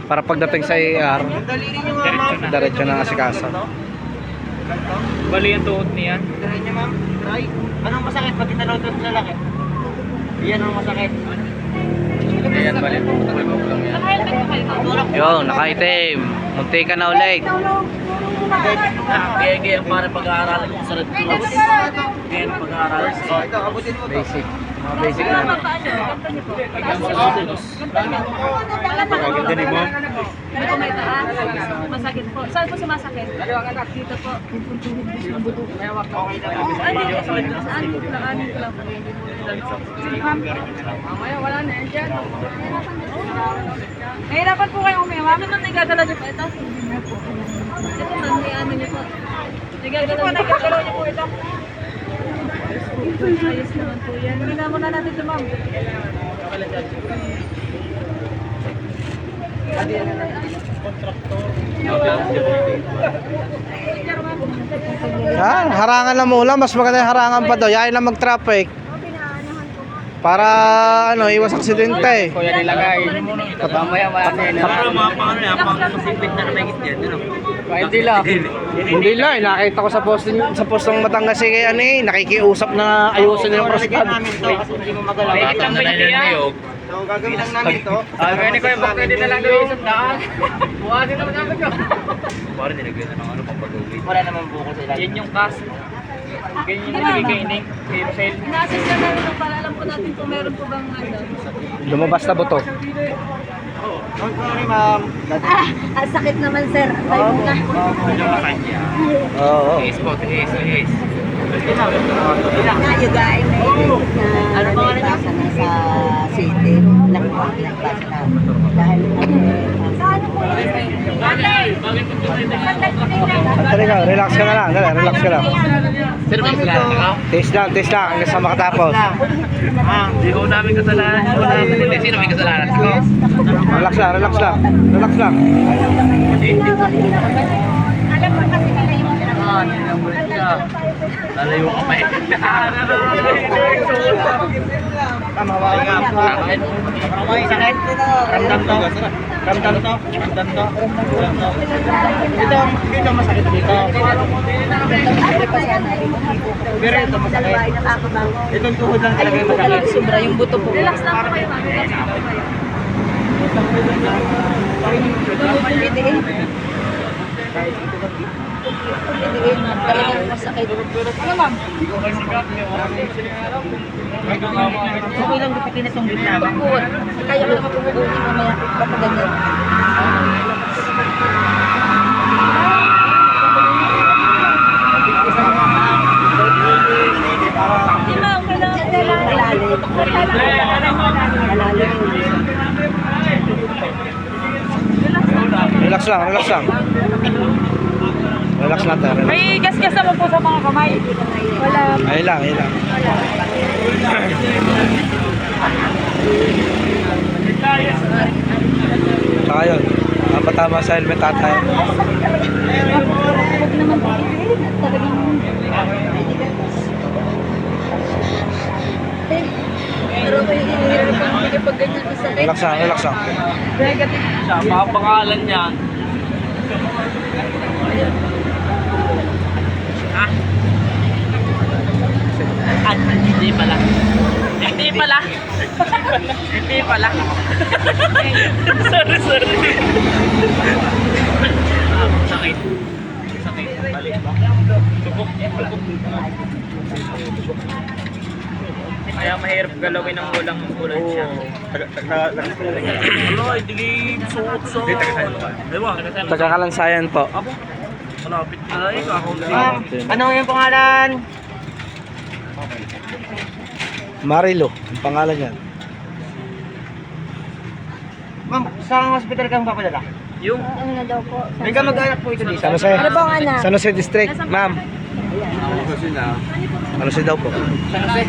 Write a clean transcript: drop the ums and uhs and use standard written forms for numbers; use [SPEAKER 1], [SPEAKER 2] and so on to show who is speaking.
[SPEAKER 1] Para pagdating sa AR, diretso na asikaso.
[SPEAKER 2] Bali ang tuhod niya.
[SPEAKER 3] Tirahin niya, ma'am. Try. Anong masakit pag tinalaw doon sa lalaki? Iyan ang masakit.
[SPEAKER 2] Ayan, bali ang tuhod lang yan.
[SPEAKER 1] Yun, nakaitim. Munti ka na ulit.
[SPEAKER 3] Kaya ang parang pag-aaralan ko sa Red Cross. Kaya ang pag-aaralan sa ito. Abutin mo.
[SPEAKER 1] Basic. Mga basic na.
[SPEAKER 2] Ganda ni mo.
[SPEAKER 4] Dito may taas. Masakit po. Saan po sumasakit? Dito po. Saan lang po. Mamaya wala na yan dyan. Nahirapan po kayong umiwa. Ano nang nagagalaw niyo po ito? Ito ma'am, may ano niyo po. Nagagalaw niyo po ito. Ayos naman po yan. Hindi na muna natin ito ma'am.
[SPEAKER 1] Yan, harangan na muna. Mas maganda yung harangan pa daw. Yain lang mag-traffic. Para ano, iwas aksidente.
[SPEAKER 2] Kuya nilagay. Mamaya mamaya na.
[SPEAKER 3] Para mga paano yan, pang-sipit na namigit yan.
[SPEAKER 2] Hindi lang.
[SPEAKER 1] Hindi lang, nakita ko sa postong Batangas kay ano eh, nakikiusap na ayusin yung prostat.
[SPEAKER 3] namin to kasi hindi mo magalaw.
[SPEAKER 2] May itang binigyan.
[SPEAKER 3] So, gagawin lang namin to.
[SPEAKER 2] Pwede ko yung pwede na lang gawin isang daan. Buhasin naman namin ko.
[SPEAKER 3] Para nilagyan na ng ano pang pag-uwi. Wala naman buko sa ilalim.
[SPEAKER 2] Yan yung cast. Ganyan yung nilagay kay Nick. Kay Rosel.
[SPEAKER 4] Ina-assess na namin ito para alam po natin kung meron po bang ano.
[SPEAKER 1] Lumabas na buto.
[SPEAKER 3] Don't worry, ma'am.
[SPEAKER 4] Ang sakit naman sir. Tayo na.
[SPEAKER 1] Oo.
[SPEAKER 2] Yes po, yes, yes.
[SPEAKER 5] Na you guys, ano ba na sa city, nagpasa na. Dahil
[SPEAKER 4] Saan po yun?
[SPEAKER 1] Sandali ka, relax ka na lang. Dali, relax ka lang.
[SPEAKER 2] Sir, may kasalanan ka?
[SPEAKER 1] Taste lang hanggang sa makatapos.
[SPEAKER 2] Hindi ko namin kasalanan. Hindi, sino may kasalanan ko?
[SPEAKER 1] Relax lang. Relax lang.
[SPEAKER 4] Alam mo kasi nila yung
[SPEAKER 2] Lalayo ka pa eh.
[SPEAKER 3] Tama, hawakan nga. Ramay, sakit. Ramdam to. Ramdam to. Dito masakit dito. Pero ito masakit. Itong tuhod lang talaga yung masakit.
[SPEAKER 5] sobra yung buto po.
[SPEAKER 4] relax lang po kayo ma'am. Relax lang po kayo.
[SPEAKER 5] Talagang masakit.
[SPEAKER 4] Ano ma'am?
[SPEAKER 5] Okay lang gupitin itong gitna. Bakit? Kaya ko naman pumubuti mamaya. Papaganyan.
[SPEAKER 4] Hindi ma'am, kailangan
[SPEAKER 1] Relax lang. Relax lang tayo. Relax.
[SPEAKER 4] may gas-gas naman po sa mga kamay. Wala.
[SPEAKER 1] Ayun lang. Saka yun, napatama sa helmet tatay.
[SPEAKER 4] Huwag naman po. Talagang pero may hirap ang hindi pag ganyan masakit.
[SPEAKER 1] Relax lang.
[SPEAKER 4] Negative.
[SPEAKER 2] Siya, pangalan niya. Hindi pala. Sorry. Sakit. Balik. Subok. Kaya mahirap galawin ng ulang siya.
[SPEAKER 3] Ano, hindi suot sa... Ewan.
[SPEAKER 1] Taga-Kalansayan po.
[SPEAKER 3] Malapit na lang ano yung pangalan?
[SPEAKER 1] Marilo, ang pangalan niyan.
[SPEAKER 3] Ma'am, saan hospital kang papadala?
[SPEAKER 2] Yung
[SPEAKER 4] Ano na daw po?
[SPEAKER 3] May kamag-anak po ito dito.
[SPEAKER 1] San Jose.
[SPEAKER 4] Ano bang anak?
[SPEAKER 1] San Jose District, ma'am. San Jose daw po.
[SPEAKER 3] San Jose.